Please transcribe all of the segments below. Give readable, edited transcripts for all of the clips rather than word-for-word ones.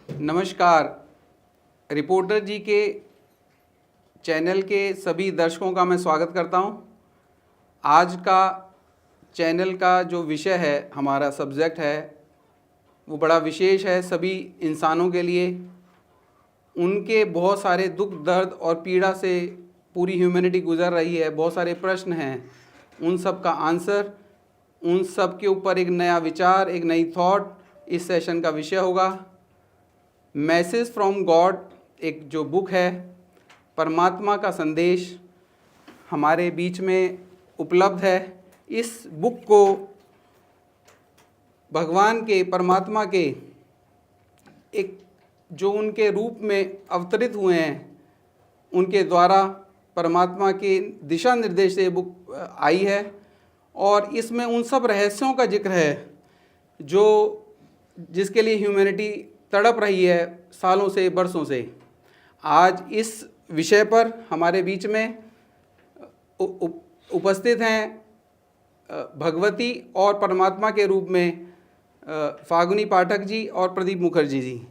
नमस्कार। रिपोर्टर जी के चैनल के सभी दर्शकों का मैं स्वागत करता हूं। आज का चैनल का जो विषय है, हमारा सब्जेक्ट है, वो बड़ा विशेष है सभी इंसानों के लिए। उनके बहुत सारे दुख दर्द और पीड़ा से पूरी ह्यूमैनिटी गुजर रही है। बहुत सारे प्रश्न हैं, उन सब का आंसर, उन सब के ऊपर एक नया विचार, एक नई थॉट इस सेशन का विषय होगा। मैसेज फ्रॉम गॉड एक जो बुक है, परमात्मा का संदेश, हमारे बीच में उपलब्ध है। इस बुक को भगवान के, परमात्मा के एक जो उनके रूप में अवतरित हुए हैं, उनके द्वारा परमात्मा के दिशा निर्देश से बुक आई है। और इसमें उन सब रहस्यों का जिक्र है जो जिसके लिए ह्यूमैनिटी तड़प रही है सालों से, बरसों से। आज इस विषय पर हमारे बीच में उपस्थित हैं भगवती और परमात्मा के रूप में फागुनी पाठक जी और प्रदीप मुखर्जी जी।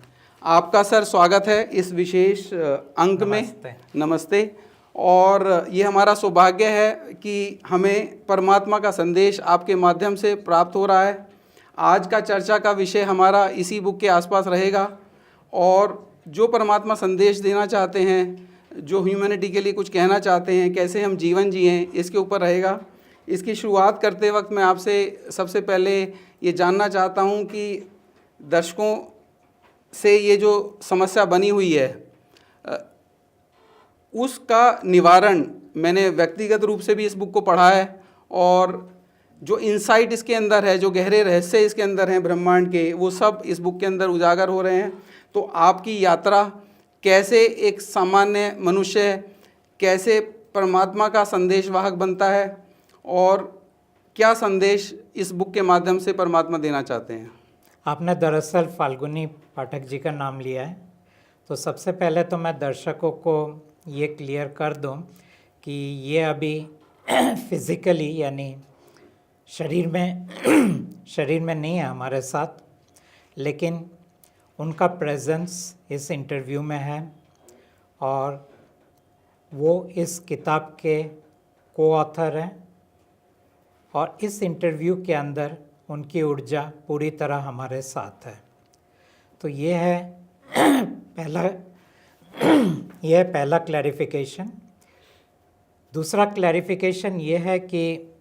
आपका सर स्वागत है इस विशेष अंक में। नमस्ते। और ये हमारा सौभाग्य है कि हमें परमात्मा का संदेश आपके माध्यम से प्राप्त हो रहा है। आज का चर्चा का विषय हमारा इसी बुक के आसपास रहेगा और जो परमात्मा संदेश देना चाहते हैं, जो ह्यूमैनिटी के लिए कुछ कहना चाहते हैं, कैसे हम जीवन जिएं, इसके ऊपर रहेगा। इसकी शुरुआत करते वक्त मैं आपसे सबसे पहले ये जानना चाहता हूं कि दर्शकों से ये जो समस्या बनी हुई है उसका निवारण, मैंने व्यक्तिगत रूप से भी इस बुक को पढ़ा है और जो इंसाइट इसके अंदर है, जो गहरे रहस्य इसके अंदर हैं ब्रह्मांड के, वो सब इस बुक के अंदर उजागर हो रहे हैं। तो आपकी यात्रा कैसे एक सामान्य मनुष्य कैसे परमात्मा का संदेशवाहक बनता है और क्या संदेश इस बुक के माध्यम से परमात्मा देना चाहते हैं? आपने दरअसल फाल्गुनी पाठक जी का नाम लिया है, तो सबसे पहले तो मैं दर्शकों को ये क्लियर कर दूं कि ये अभी फिज़िकली यानी शरीर में नहीं है हमारे साथ, लेकिन उनका प्रेजेंस इस इंटरव्यू में है और वो इस किताब के को ऑथर हैं और इस इंटरव्यू के अंदर उनकी ऊर्जा पूरी तरह हमारे साथ है। तो ये है पहला क्लैरिफिकेशन। दूसरा क्लैरिफिकेशन ये है कि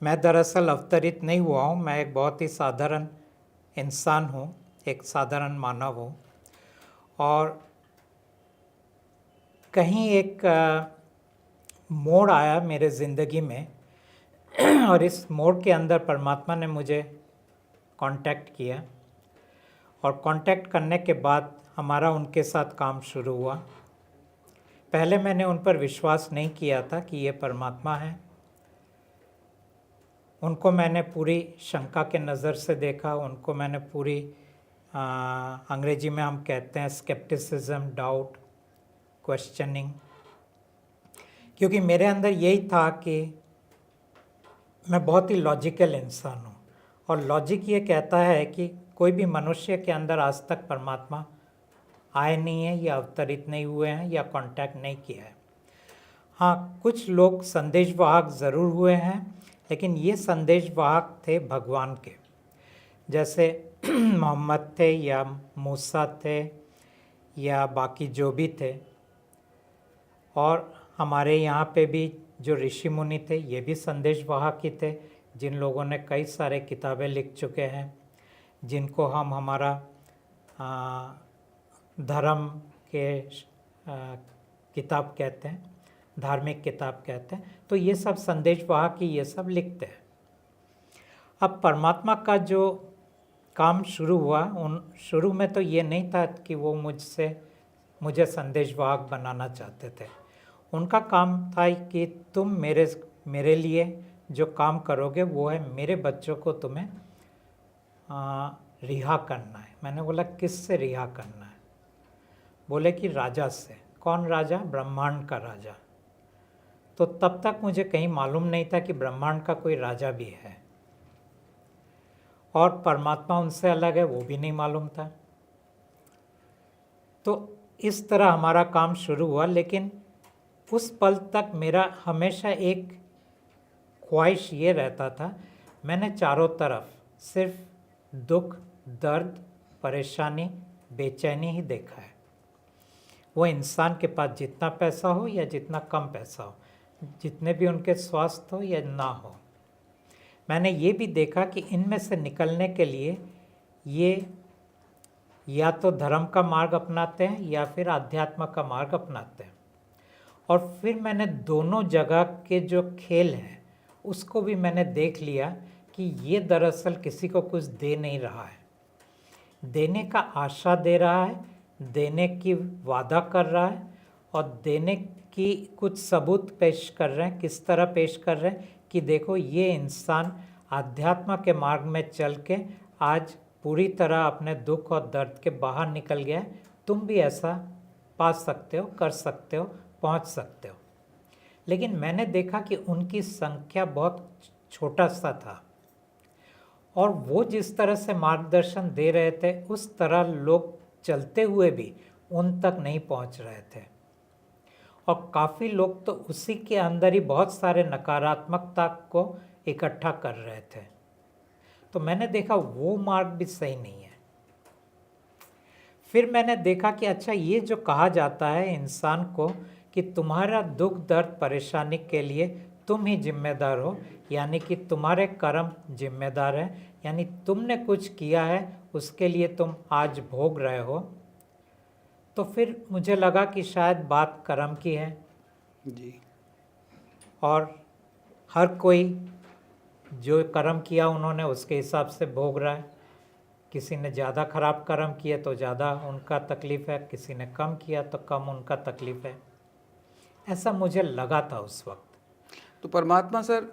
मैं दरअसल अवतरित नहीं हुआ हूँ, मैं एक बहुत ही साधारण इंसान हूँ, एक साधारण मानव हूँ और कहीं एक मोड़ आया मेरे ज़िंदगी में और इस मोड़ के अंदर परमात्मा ने मुझे कांटेक्ट किया और कांटेक्ट करने के बाद हमारा उनके साथ काम शुरू हुआ। पहले मैंने उन पर विश्वास नहीं किया था कि ये परमात्मा है। उनको मैंने पूरी शंका के नज़र से देखा, उनको मैंने पूरी अंग्रेजी में हम कहते हैं स्केप्टिसिज्म, डाउट, क्वेश्चनिंग, क्योंकि मेरे अंदर यही था कि मैं बहुत ही लॉजिकल इंसान हूँ और लॉजिक ये कहता है कि कोई भी मनुष्य के अंदर आज तक परमात्मा आए नहीं है या अवतरित नहीं हुए हैं या कांटेक्ट नहीं किया है। हाँ, कुछ लोग संदेशवाहक ज़रूर हुए हैं, लेकिन ये संदेशवाहक थे भगवान के, जैसे मोहम्मद थे या मूसा थे या बाकी जो भी थे। और हमारे यहाँ पे भी जो ऋषि मुनि थे ये भी संदेशवाहक ही थे, जिन लोगों ने कई सारे किताबें लिख चुके हैं, जिनको हम हमारा धर्म के किताब कहते हैं, धार्मिक किताब कहते हैं। तो ये सब संदेशवाहक ही ये सब लिखते हैं। अब परमात्मा का जो काम शुरू हुआ, शुरू में तो ये नहीं था कि वो मुझे संदेशवाहक बनाना चाहते थे। उनका काम था कि तुम मेरे लिए जो काम करोगे वो है मेरे बच्चों को तुम्हें रिहा करना है। मैंने बोला किससे रिहा करना है? बोले कि राजा से। कौन राजा? ब्रह्मांड का राजा। तो तब तक मुझे कहीं मालूम नहीं था कि ब्रह्मांड का कोई राजा भी है और परमात्मा उनसे अलग है, वो भी नहीं मालूम था। तो इस तरह हमारा काम शुरू हुआ, लेकिन उस पल तक मेरा हमेशा एक ख्वाहिश ये रहता था, मैंने चारों तरफ सिर्फ दुख, दर्द, परेशानी, बेचैनी ही देखा है। वो इंसान के पास जितना पैसा हो या जितना कम पैसा हो, जितने भी उनके स्वास्थ्य हो या ना हो, मैंने ये भी देखा कि इनमें से निकलने के लिए ये या तो धर्म का मार्ग अपनाते हैं या फिर आध्यात्म का मार्ग अपनाते हैं। और फिर मैंने दोनों जगह के जो खेल हैं उसको भी मैंने देख लिया कि ये दरअसल किसी को कुछ दे नहीं रहा है, देने का आशा दे रहा है, देने की वादा कर रहा है और देने की कुछ सबूत पेश कर रहे हैं। किस तरह पेश कर रहे हैं कि देखो ये इंसान आध्यात्म के मार्ग में चल के आज पूरी तरह अपने दुख और दर्द के बाहर निकल गया है, तुम भी ऐसा पा सकते हो, कर सकते हो, पहुंच सकते हो। लेकिन मैंने देखा कि उनकी संख्या बहुत छोटा सा था और वो जिस तरह से मार्गदर्शन दे रहे थे उस तरह लोग चलते हुए भी उन तक नहीं पहुंच रहे थे। और काफ़ी लोग तो उसी के अंदर ही बहुत सारे नकारात्मकता को इकट्ठा कर रहे थे। तो मैंने देखा वो मार्ग भी सही नहीं है। फिर मैंने देखा कि अच्छा, ये जो कहा जाता है इंसान को कि तुम्हारा दुख, दर्द, परेशानी के लिए तुम ही जिम्मेदार हो, यानी कि तुम्हारे कर्म जिम्मेदार हैं, यानी तुमने कुछ किया है उसके लिए तुम आज भोग रहे हो। तो फिर मुझे लगा कि शायद बात कर्म की है जी। और हर कोई जो कर्म किया उन्होंने उसके हिसाब से भोग रहा है। किसी ने ज़्यादा खराब कर्म किए तो ज़्यादा उनका तकलीफ़ है, किसी ने कम किया तो कम उनका तकलीफ़ है। ऐसा मुझे लगा था उस वक्त। तो परमात्मा सर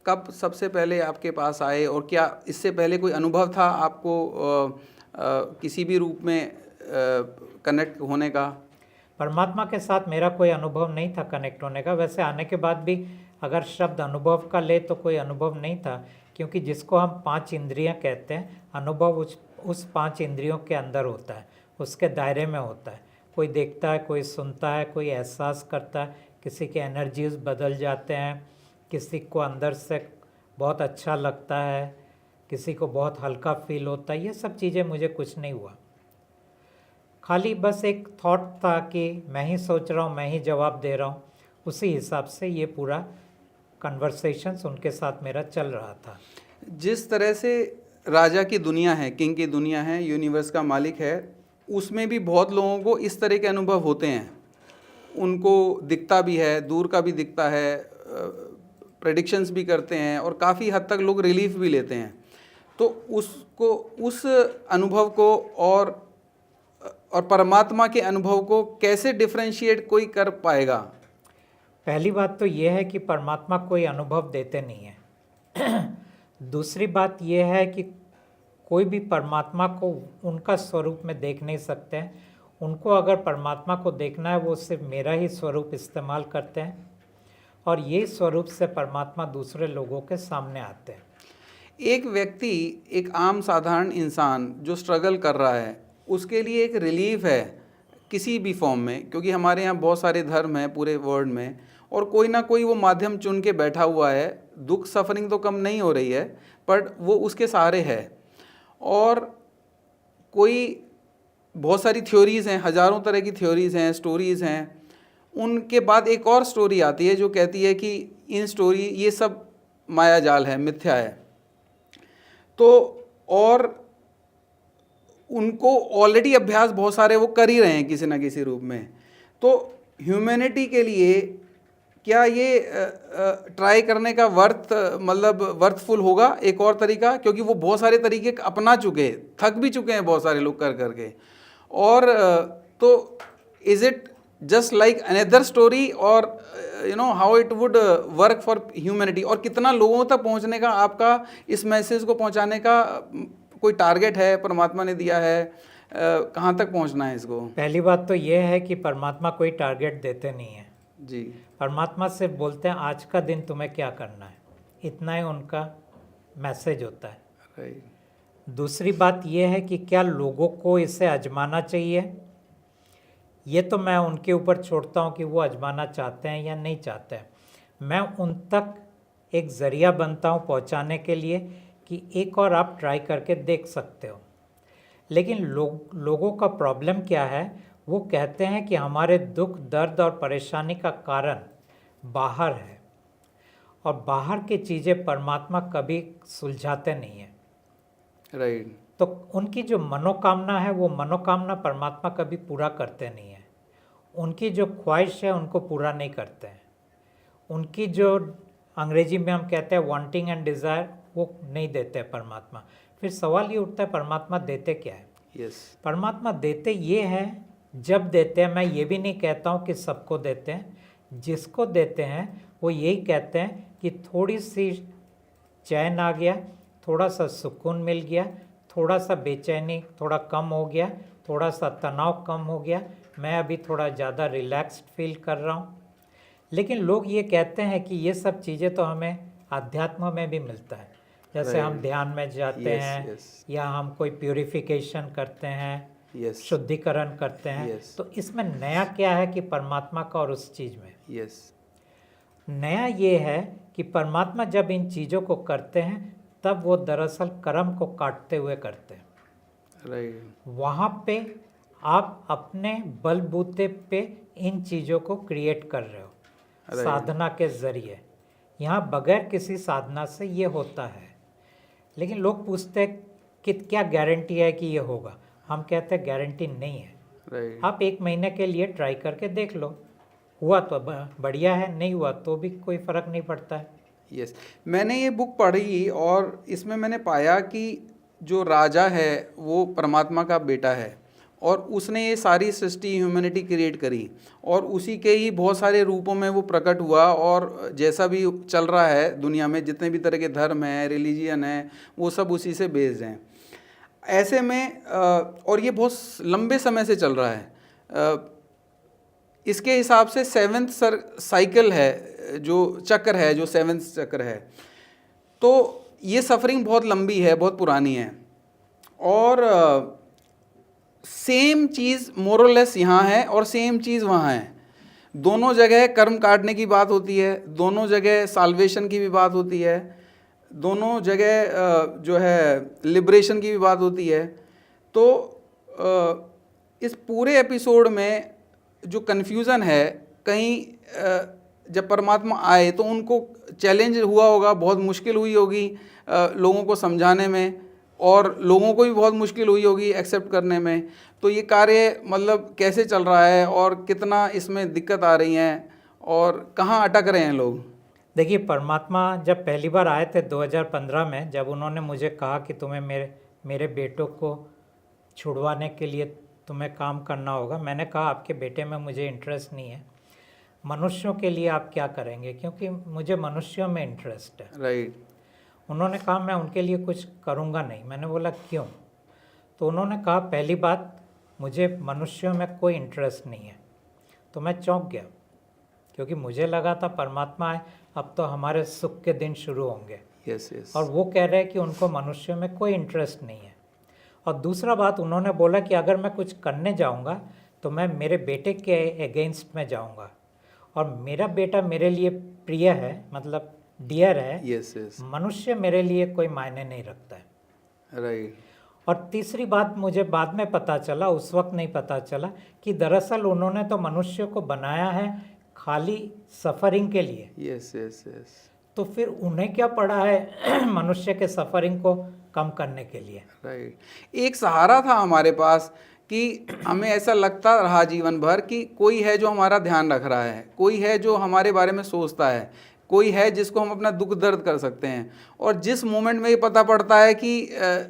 कब सबसे पहले आपके पास आए और क्या इससे पहले कोई अनुभव था आपको किसी भी रूप में कनेक्ट होने का? परमात्मा के साथ मेरा कोई अनुभव नहीं था कनेक्ट होने का। वैसे आने के बाद भी अगर शब्द अनुभव का ले तो कोई अनुभव नहीं था, क्योंकि जिसको हम 5 इंद्रियां कहते हैं, अनुभव उस 5 इंद्रियों के अंदर होता है, उसके दायरे में होता है। कोई देखता है, कोई सुनता है, कोई एहसास करता है, किसी के एनर्जीज बदल जाते हैं, किसी को अंदर से बहुत अच्छा लगता है, किसी को बहुत हल्का फील होता है। ये सब चीज़ें मुझे कुछ नहीं हुआ, खाली बस एक थॉट था कि मैं ही सोच रहा हूँ, मैं ही जवाब दे रहा हूँ। उसी हिसाब से ये पूरा कन्वर्सेशंस उनके साथ मेरा चल रहा था। जिस तरह से राजा की दुनिया है, किंग की दुनिया है, यूनिवर्स का मालिक है, उसमें भी बहुत लोगों को इस तरह के अनुभव होते हैं। उनको दिखता भी है, दूर का भी दिखता है, प्रेडिक्शंस भी करते हैं और काफ़ी हद तक लोग रिलीफ भी लेते हैं। तो उसको, उस अनुभव को और परमात्मा के अनुभव को कैसे डिफरेंशिएट कोई कर पाएगा? पहली बात तो ये है कि परमात्मा कोई अनुभव देते नहीं है। दूसरी बात ये है कि कोई भी परमात्मा को उनका स्वरूप में देख नहीं सकते हैं। उनको अगर परमात्मा को देखना है वो सिर्फ मेरा ही स्वरूप इस्तेमाल करते हैं और ये स्वरूप से परमात्मा दूसरे लोगों के सामने आते हैं। एक व्यक्ति, एक आम साधारण इंसान जो स्ट्रगल कर रहा है, उसके लिए एक रिलीफ है किसी भी फॉर्म में, क्योंकि हमारे यहाँ बहुत सारे धर्म हैं पूरे वर्ल्ड में और कोई ना कोई वो माध्यम चुन के बैठा हुआ है। दुख, सफरिंग तो कम नहीं हो रही है, बट वो उसके सहारे है। और कोई बहुत सारी थ्योरीज़ हैं, हज़ारों तरह की थ्योरीज़ हैं, स्टोरीज़ हैं। उनके बाद एक और स्टोरी आती है जो कहती है कि इन स्टोरी ये सब माया जाल है, मिथ्या है। तो और उनको ऑलरेडी अभ्यास बहुत सारे वो कर ही रहे हैं किसी ना किसी रूप में। तो ह्यूमैनिटी के लिए क्या ये ट्राई करने का वर्थफुल होगा एक और तरीका? क्योंकि वो बहुत सारे तरीके अपना चुके, थक भी चुके हैं बहुत सारे लोग कर करके। और तो is it just like another story और how it would work for humanity? और कितना लोगों तक पहुंचने का आपका, इस मैसेज को पहुंचाने का कोई टारगेट है परमात्मा ने दिया है? कहाँ तक पहुंचना है इसको? पहली बात तो ये है कि परमात्मा कोई टारगेट देते नहीं है जी। परमात्मा से बोलते हैं आज का दिन तुम्हें क्या करना है, इतना ही उनका मैसेज होता है। राइट। दूसरी बात यह है कि क्या लोगों को इसे आजमाना चाहिए ये तो मैं उनके ऊपर छोड़ता हूँ कि वो आजमाना चाहते हैं या नहीं चाहते हैं। मैं उन तक एक ज़रिया बनता हूँ पहुँचाने के लिए कि एक और आप ट्राई करके देख सकते हो। लेकिन लोगों का प्रॉब्लम क्या है, वो कहते हैं कि हमारे दुख दर्द और परेशानी का कारण बाहर है और बाहर की चीज़ें परमात्मा कभी सुलझाते नहीं हैं। राइट। तो उनकी जो मनोकामना है वो मनोकामना परमात्मा कभी पूरा करते नहीं है। उनकी जो ख्वाहिश है उनको पूरा नहीं करते हैं। उनकी जो अंग्रेजी में हम कहते हैं वांटिंग एंड डिज़ायर, वो नहीं देते हैं परमात्मा। फिर सवाल ये उठता है परमात्मा देते क्या है? यस। परमात्मा देते ये हैं, जब देते हैं, मैं ये भी नहीं कहता हूँ कि सबको देते हैं, जिसको देते हैं वो यही कहते हैं कि थोड़ी सी चैन आ गया, थोड़ा सा सुकून मिल गया, थोड़ा सा बेचैनी थोड़ा कम हो गया, थोड़ा सा तनाव कम हो गया, मैं अभी थोड़ा ज़्यादा रिलैक्स्ड फील कर रहा हूँ। लेकिन लोग ये कहते हैं कि ये सब चीज़ें तो हमें अध्यात्म में भी मिलता है, जैसे हम ध्यान में जाते हैं या हम कोई प्यूरिफिकेशन करते हैं, शुद्धिकरण करते हैं। तो इसमें नया क्या है कि परमात्मा का और उस चीज़ में नया ये है कि परमात्मा जब इन चीज़ों को करते हैं तब वो दरअसल कर्म को काटते हुए करते हैं। वहाँ पे आप अपने बलबूते पे इन चीज़ों को क्रिएट कर रहे हो साधना के ज़रिए। यहाँ बगैर किसी साधना से ये होता है। लेकिन लोग पूछते हैं कि क्या गारंटी है कि ये होगा? हम कहते हैं गारंटी नहीं है। आप 1 महीने के लिए ट्राई करके देख लो, हुआ तो बढ़िया है, नहीं हुआ तो भी कोई फ़र्क नहीं पड़ता है। यस, मैंने ये बुक पढ़ी और इसमें मैंने पाया कि जो राजा है वो परमात्मा का बेटा है और उसने ये सारी सृष्टि ह्यूमैनिटी क्रिएट करी और उसी के ही बहुत सारे रूपों में वो प्रकट हुआ और जैसा भी चल रहा है दुनिया में, जितने भी तरह के धर्म हैं, रिलीजियन हैं, वो सब उसी से बेस्ड हैं। ऐसे में और ये बहुत लंबे समय से चल रहा है। इसके हिसाब से 7th साइकिल है, जो चक्र है, जो 7th चक्र है। तो ये सफरिंग बहुत लंबी है, बहुत पुरानी है और सेम चीज़ मोरलेस यहाँ है और सेम चीज़ वहाँ है। दोनों जगह कर्म काटने की बात होती है, दोनों जगह साल्वेशन की भी बात होती है, दोनों जगह जो है लिबरेशन की भी बात होती है। तो इस पूरे एपिसोड में जो कन्फ्यूज़न है, कहीं जब परमात्मा आए तो उनको चैलेंज हुआ होगा, बहुत मुश्किल हुई होगी लोगों को समझाने में और लोगों को भी बहुत मुश्किल हुई होगी एक्सेप्ट करने में। तो ये कार्य मतलब कैसे चल रहा है और कितना इसमें दिक्कत आ रही हैं और कहाँ अटक रहे हैं लोग? देखिए, परमात्मा जब पहली बार आए थे 2015 में, जब उन्होंने मुझे कहा कि तुम्हें मेरे बेटों को छुड़वाने के लिए तुम्हें काम करना होगा, मैंने कहा आपके बेटे में मुझे इंटरेस्ट नहीं है, मनुष्यों के लिए आप क्या करेंगे, क्योंकि मुझे मनुष्यों में इंटरेस्ट है। राइट। उन्होंने कहा मैं उनके लिए कुछ करूँगा नहीं। मैंने बोला क्यों? तो उन्होंने कहा पहली बात, मुझे मनुष्यों में कोई इंटरेस्ट नहीं है। तो मैं चौंक गया, क्योंकि मुझे लगा था परमात्मा आए अब तो हमारे सुख के दिन शुरू होंगे। यस। और वो कह रहे हैं कि उनको मनुष्यों में कोई इंटरेस्ट नहीं है। और दूसरा बात, उन्होंने बोला कि अगर मैं कुछ करने जाऊंगा तो मैं मेरे बेटे के अगेंस्ट में जाऊंगा और मेरा बेटा मेरे लिए प्रिय है, मतलब डियर है। यस। मनुष्य मेरे लिए कोई मायने नहीं रखता है। राइट। और तीसरी बात मुझे बाद में पता चला, उस वक्त नहीं पता चला, कि दरअसल उन्होंने तो मनुष्य को बनाया है खाली सफरिंग के लिए। यस। तो फिर उन्हें क्या पड़ा है मनुष्य के सफरिंग को कम करने के लिए? राइट। एक सहारा था हमारे पास कि हमें ऐसा लगता रहा जीवन भर कि कोई है जो हमारा ध्यान रख रहा है, कोई है जो हमारे बारे में सोचता है, कोई है जिसको हम अपना दुख दर्द कर सकते हैं। और जिस मोमेंट में ये पता पड़ता है कि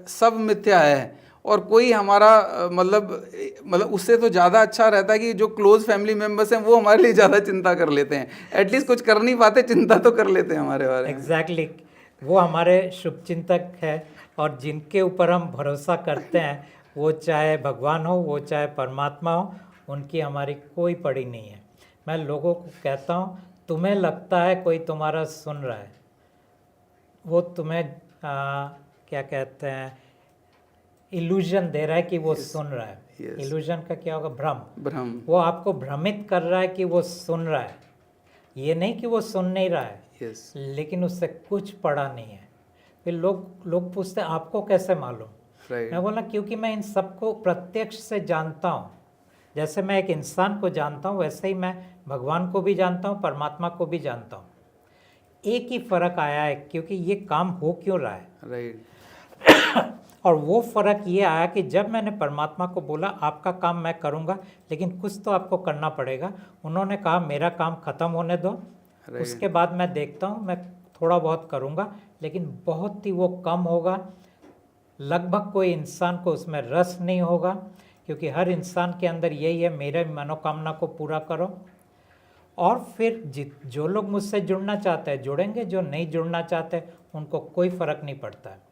सब मिथ्या है और कोई हमारा मतलब उससे तो ज़्यादा अच्छा रहता है कि जो क्लोज फैमिली मेम्बर्स हैं वो हमारे लिए ज़्यादा चिंता कर लेते हैं। एटलीस्ट कुछ कर नहीं पाते, चिंता तो कर लेते हैं हमारे बारे में। एग्जैक्टली, वो हमारे शुभचिंतक है और जिनके ऊपर हम भरोसा करते हैं, वो चाहे भगवान हो, वो चाहे परमात्मा हो, उनकी हमारी कोई पड़ी नहीं है। मैं लोगों को कहता हूँ, तुम्हें लगता है कोई तुम्हारा सुन रहा है, वो तुम्हें क्या कहते हैं, इल्यूजन दे रहा है कि वो Yes. सुन रहा है। Yes. इल्यूजन का क्या होगा? भ्रम। भ्रम। वो आपको भ्रमित कर रहा है कि वो सुन रहा है, ये नहीं कि वो सुन नहीं रहा है, यस। लेकिन उससे कुछ पड़ा नहीं है। फिर लोग पूछते हैं आपको कैसे मालूम? राइट। मैं बोला क्योंकि मैं इन सबको प्रत्यक्ष से जानता हूँ। जैसे मैं एक इंसान को जानता हूँ वैसे ही मैं भगवान को भी जानता हूँ, परमात्मा को भी जानता हूँ। एक ही फर्क आया है क्योंकि ये काम हो क्यों रहा है। राइट। और वो फर्क ये आया कि जब मैंने परमात्मा को बोला आपका काम मैं करूँगा लेकिन कुछ तो आपको करना पड़ेगा, उन्होंने कहा मेरा काम ख़त्म होने दो, उसके बाद मैं देखता हूँ, मैं थोड़ा बहुत करूँगा लेकिन बहुत ही वो कम होगा, लगभग कोई इंसान को उसमें रस नहीं होगा, क्योंकि हर इंसान के अंदर यही है मेरे मनोकामना को पूरा करो। और फिर जो लोग मुझसे जुड़ना चाहते हैं जुड़ेंगे, जो नहीं जुड़ना चाहते उनको कोई फ़र्क नहीं पड़ता है।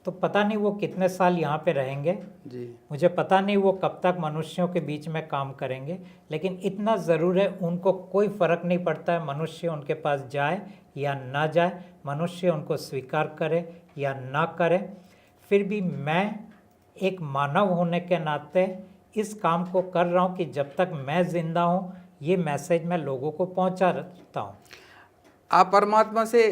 तो पता नहीं वो कितने साल यहाँ पे रहेंगे जी। मुझे पता नहीं वो कब तक मनुष्यों के बीच में काम करेंगे, लेकिन इतना ज़रूर है उनको कोई फ़र्क नहीं पड़ता है मनुष्य उनके पास जाए या ना जाए, मनुष्य उनको स्वीकार करे या ना करे। फिर भी मैं एक मानव होने के नाते इस काम को कर रहा हूँ कि जब तक मैं ज़िंदा हूँ ये मैसेज मैं लोगों को पहुँचाता हूँ। आप परमात्मा से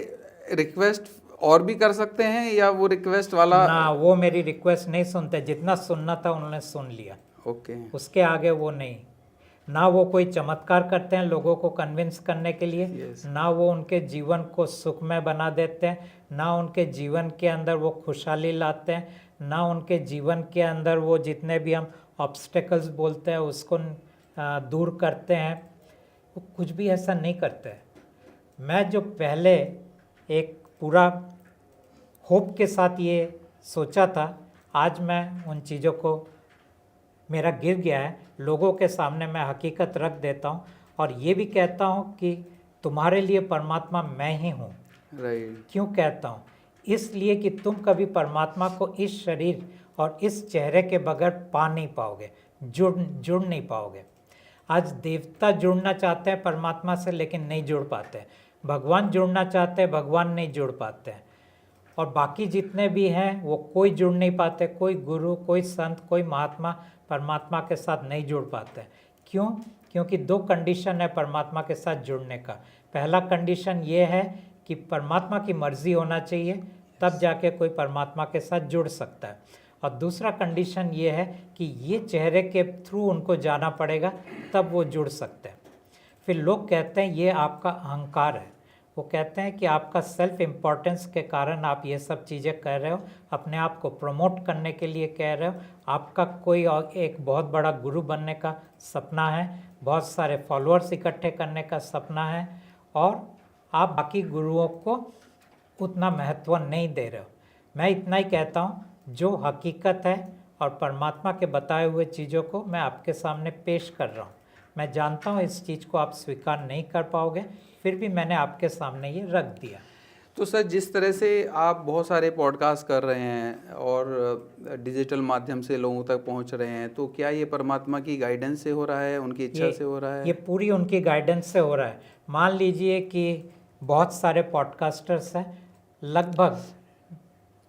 रिक्वेस्ट और भी कर सकते हैं या वो रिक्वेस्ट वाला? ना, वो मेरी रिक्वेस्ट नहीं सुनते, जितना सुनना था उन्होंने सुन लिया। ओके। उसके आगे वो नहीं। ना वो कोई चमत्कार करते हैं लोगों को कन्विंस करने के लिए, Yes. ना वो उनके जीवन को सुखमय बना देते हैं, ना उनके जीवन के अंदर वो खुशहाली लाते हैं, ना उनके जीवन के अंदर वो जितने भी हम ऑब्स्टेकल्स बोलते हैं उसको दूर करते हैं। वो कुछ भी ऐसा नहीं करते हैं। मैं जो पहले एक पूरा होप के साथ ये सोचा था, आज मैं उन चीज़ों को मेरा गिर गया है, लोगों के सामने मैं हकीकत रख देता हूँ और ये भी कहता हूँ कि तुम्हारे लिए परमात्मा मैं ही हूँ। राइट। क्यों कहता हूँ? इसलिए कि तुम कभी परमात्मा को इस शरीर और इस चेहरे के बगैर पा नहीं पाओगे, जुड़ नहीं पाओगे। आज देवता जुड़ना चाहते हैं परमात्मा से लेकिन नहीं जुड़ पाते, भगवान जुड़ना चाहते हैं भगवान नहीं जुड़ पाते हैं, और बाकी जितने भी हैं वो कोई जुड़ नहीं पाते, कोई गुरु, कोई संत, कोई महात्मा परमात्मा के साथ नहीं जुड़ पाते। क्यों? क्योंकि दो कंडीशन है परमात्मा के साथ जुड़ने का। पहला कंडीशन ये है कि परमात्मा की मर्जी होना चाहिए, तब जाके कोई परमात्मा के साथ जुड़ सकता है। और दूसरा कंडीशन ये है कि ये चेहरे के थ्रू उनको जाना पड़ेगा, तब वो जुड़ सकते हैं। फिर लोग कहते हैं ये आपका अहंकार है, वो कहते हैं कि आपका सेल्फ इम्पोर्टेंस के कारण आप ये सब चीज़ें कर रहे हो, अपने आप को प्रमोट करने के लिए कह रहे हो, आपका कोई और एक बहुत बड़ा गुरु बनने का सपना है, बहुत सारे फॉलोअर्स इकट्ठे करने का सपना है, और आप बाकी गुरुओं को उतना महत्व नहीं दे रहे हो। मैं इतना ही कहता हूँ, जो हकीकत है और परमात्मा के बताए हुए चीज़ों को मैं आपके सामने पेश कर रहा हूँ। मैं जानता हूँ इस चीज़ को आप स्वीकार नहीं कर पाओगे, फिर भी मैंने आपके सामने ये रख दिया। तो सर, जिस तरह से आप बहुत सारे पॉडकास्ट कर रहे हैं और डिजिटल माध्यम से लोगों तक पहुंच रहे हैं, तो क्या ये परमात्मा की गाइडेंस से हो रहा है, उनकी इच्छा से हो रहा है? ये पूरी उनकी गाइडेंस से हो रहा है। मान लीजिए कि बहुत सारे पॉडकास्टर्स हैं, लगभग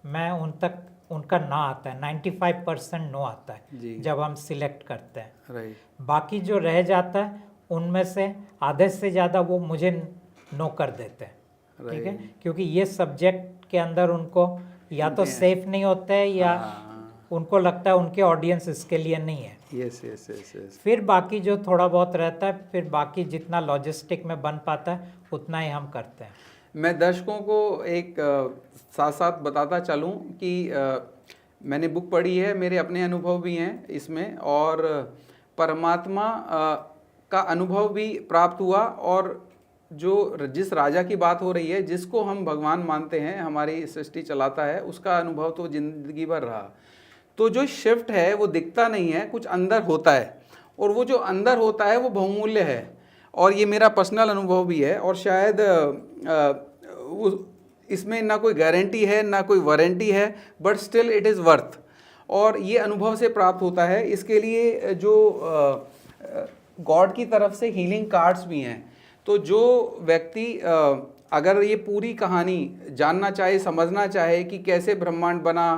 मैं उन तक उनका ना आता है, 95% नो आता है जब हम सिलेक्ट करते हैं। राइट। बाकी जो रह जाता है उनमें से आधे से ज़्यादा वो मुझे नो कर देते हैं, ठीक है, क्योंकि ये सब्जेक्ट के अंदर उनको या तो सेफ नहीं होते हैं या उनको लगता है उनके ऑडियंस इसके लिए नहीं है। Yes yes yes yes. फिर बाकी जो थोड़ा बहुत रहता है, फिर बाकी जितना लॉजिस्टिक में बन पाता है उतना ही हम करते हैं। मैं दर्शकों को एक साथ साथ बताता चलूं कि मैंने बुक पढ़ी है, मेरे अपने अनुभव भी हैं इसमें, और परमात्मा का अनुभव भी प्राप्त हुआ, और जिस राजा की बात हो रही है, जिसको हम भगवान मानते हैं, हमारी सृष्टि चलाता है, उसका अनुभव तो जिंदगी भर रहा। तो जो शिफ्ट है वो दिखता नहीं है, कुछ अंदर होता है, और वो जो अंदर होता है वो बहुमूल्य है, और ये मेरा पर्सनल अनुभव भी है। और शायद इसमें ना कोई गारंटी है ना कोई वारंटी है, but still it is worth, और ये अनुभव से प्राप्त होता है। इसके लिए जो गॉड की तरफ से हीलिंग कार्ड्स भी हैं, तो जो व्यक्ति अगर ये पूरी कहानी जानना चाहे, समझना चाहे कि कैसे ब्रह्मांड बना,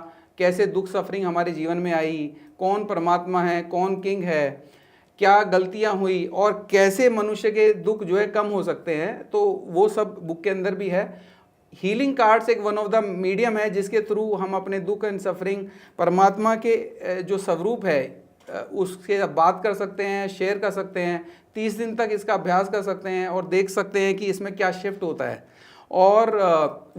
कैसे दुख सफरिंग हमारे जीवन में आई, कौन परमात्मा है, कौन किंग है, क्या गलतियां हुई और कैसे मनुष्य के दुख जो है कम हो सकते हैं, तो वो सब बुक के अंदर भी है। हीलिंग कार्ड्स एक वन ऑफ द मीडियम है जिसके थ्रू हम अपने दुख एंड सफरिंग परमात्मा के जो स्वरूप है उसके बात कर सकते हैं, शेयर कर सकते हैं, 30 दिन तक इसका अभ्यास कर सकते हैं और देख सकते हैं कि इसमें क्या शिफ्ट होता है। और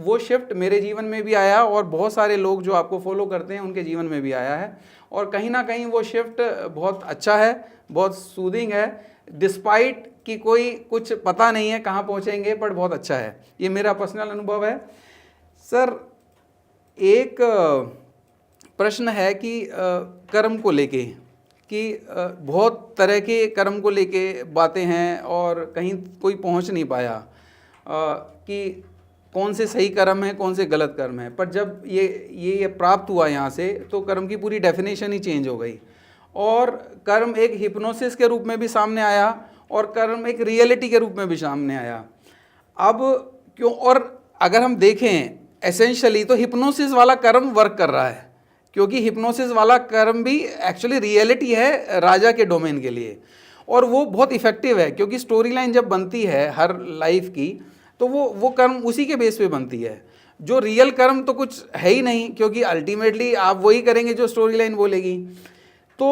वो शिफ्ट मेरे जीवन में भी आया और बहुत सारे लोग जो आपको फॉलो करते हैं उनके जीवन में भी आया है, और कहीं ना कहीं वो शिफ्ट बहुत अच्छा है, बहुत सूदिंग है, डिस्पाइट कि कोई कुछ पता नहीं है कहाँ पहुँचेंगे, बट बहुत अच्छा है। ये मेरा पर्सनल अनुभव है। सर, एक प्रश्न है कि कर्म को लेके कि बहुत तरह के कर्म को लेके बातें हैं और कहीं कोई पहुंच नहीं पाया कि कौन से सही कर्म है, कौन से गलत कर्म है। पर जब ये प्राप्त हुआ यहाँ से, तो कर्म की पूरी डेफिनेशन ही चेंज हो गई और कर्म एक हिप्नोसिस के रूप में भी सामने आया और कर्म एक रियलिटी के रूप में भी सामने आया। अब क्यों, और अगर हम देखें एसेंशियली तो हिप्नोसिस वाला कर्म वर्क कर रहा है, क्योंकि हिप्नोसिस वाला कर्म भी एक्चुअली रियलिटी है राजा के डोमेन के लिए, और वो बहुत इफेक्टिव है क्योंकि स्टोरी लाइन जब बनती है हर लाइफ की तो वो कर्म उसी के बेस पे बनती है। जो रियल कर्म तो कुछ है ही नहीं, क्योंकि अल्टीमेटली आप वही करेंगे जो स्टोरी लाइन बोलेगी। तो